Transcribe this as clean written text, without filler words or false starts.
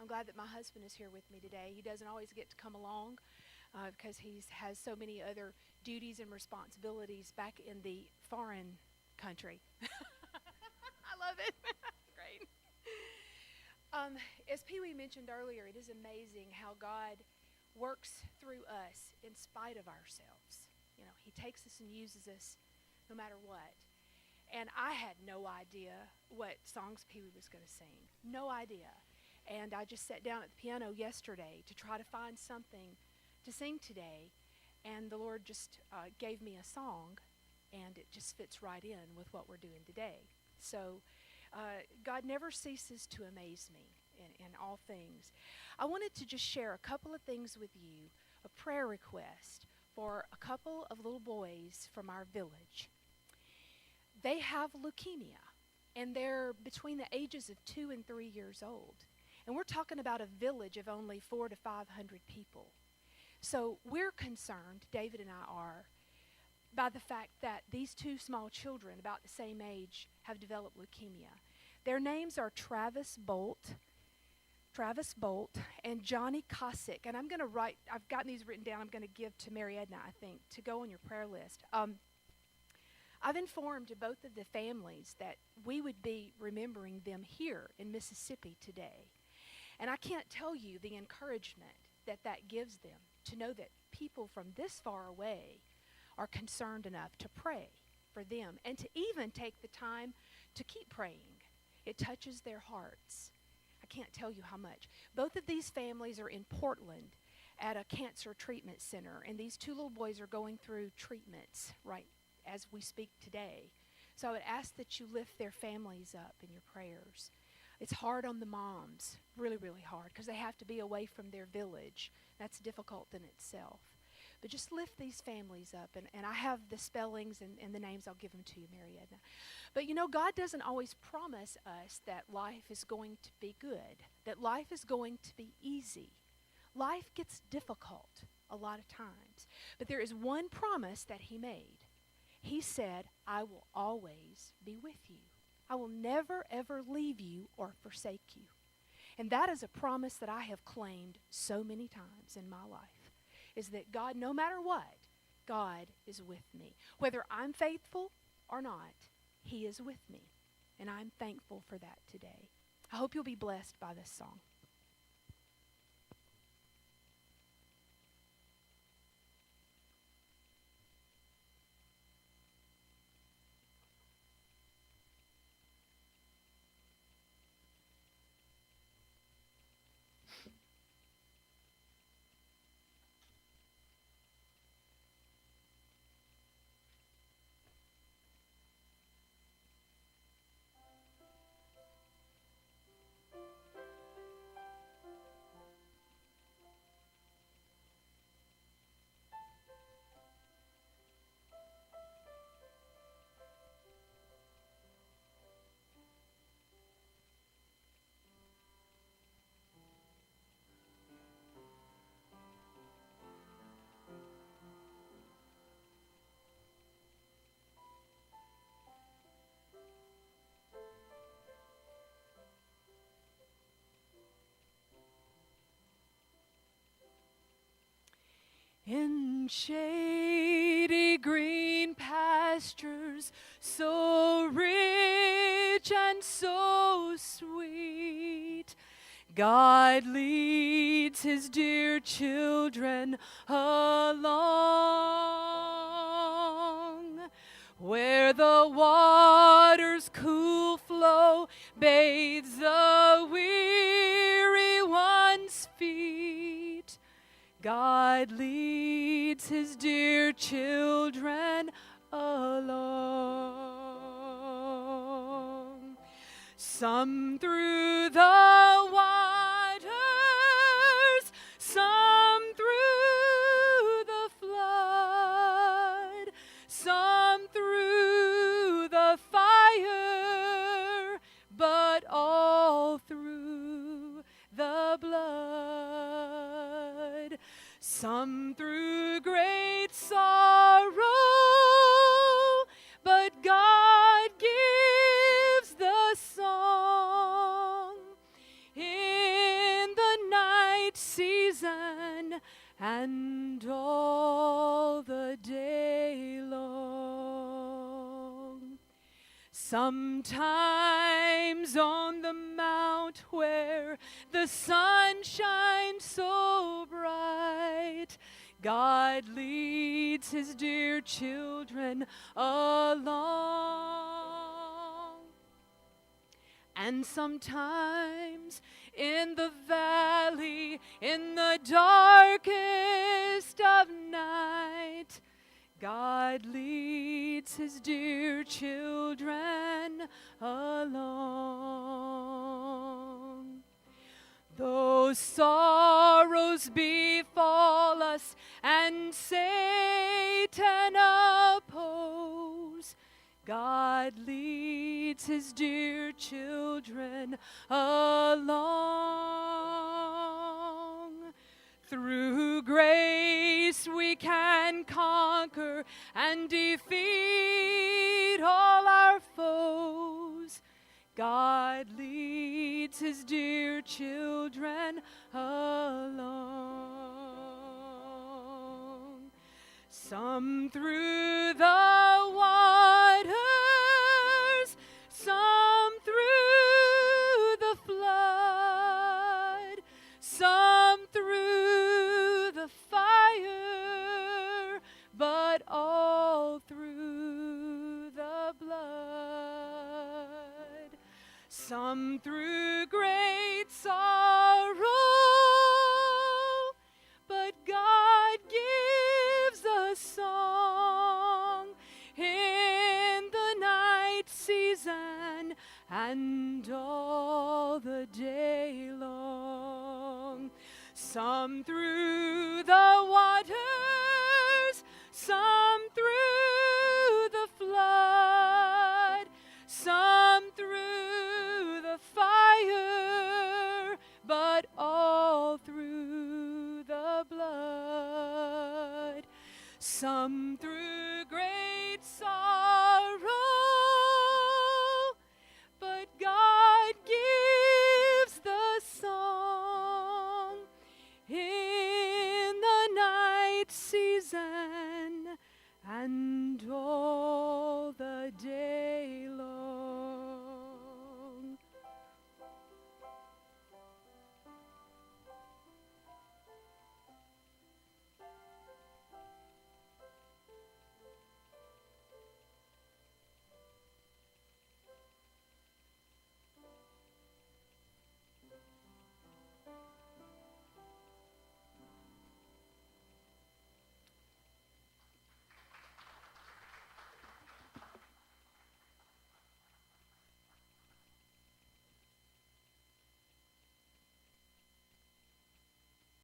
I'm glad that my husband is here with me today. He doesn't always get to come along because he has so many other duties and responsibilities back in the foreign country. I love it. Great. As Pee Wee mentioned earlier, it is amazing how God works through us in spite of ourselves. You know, He takes us and uses us no matter what. And I had no idea what songs Pee Wee was going to sing. No idea. And I just sat down at the piano yesterday to try to find something to sing today. And the Lord just gave me a song, and it just fits right in with what we're doing today. So God never ceases to amaze me in all things. I wanted to just share a couple of things with you, a prayer request for a couple of little boys from our village. They have leukemia, and they're between the ages of 2 and 3 years old. And we're talking about a village of only 400 to 500 people. So we're concerned, David and I are, by the fact that these two small children, about the same age, have developed leukemia. Their names are Travis Bolt, and Johnny Cosick. And I've gotten these written down, I'm going to give to Mary Edna, I think, to go on your prayer list. I've informed both of the families that we would be remembering them here in Mississippi today. And I can't tell you the encouragement that gives them to know that people from this far away are concerned enough to pray for them and to even take the time to keep praying. It touches their hearts. I can't tell you how much. Both of these families are in Portland at a cancer treatment center, and these two little boys are going through treatments right as we speak today. So I would ask that you lift their families up in your prayers. It's hard on the moms, really, really hard, because they have to be away from their village. That's difficult in itself. But just lift these families up, and I have the spellings and the names. I'll give them to you, Mary Edna. But you know, God doesn't always promise us that life is going to be good, that life is going to be easy. Life gets difficult a lot of times. But there is one promise that He made. He said, I will always be with you. I will never, ever leave you or forsake you. And that is a promise that I have claimed so many times in my life, is that God, no matter what, God is with me. Whether I'm faithful or not, He is with me. And I'm thankful for that today. I hope you'll be blessed by this song. In shady green pastures, so rich and so sweet, God leads His dear children along, where the water's cool flow bathes the weary one's feet. God leads His dear children along. Some through the waters, some through the flood, some through the fire, but all through the blood. Some through great sorrow, but God gives the song. In the and all the day long. Sometimes on the mount where the sun shines so bright, God leads his dear children along. And sometimes in the valley, in the darkest of night, God leads his dear children along. Though sorrows befall us and Satan oppose, God leads his dear children along. Through grace we can conquer and defeat all our foes. God leads his dear children along. Some through the waters, some through the flood, some through the fire, but all through the blood. Some through great sorrow, but God gives a song in the night season and all the day long. Some through the waters, some through the flood, some through the fire, but all through the blood. Some through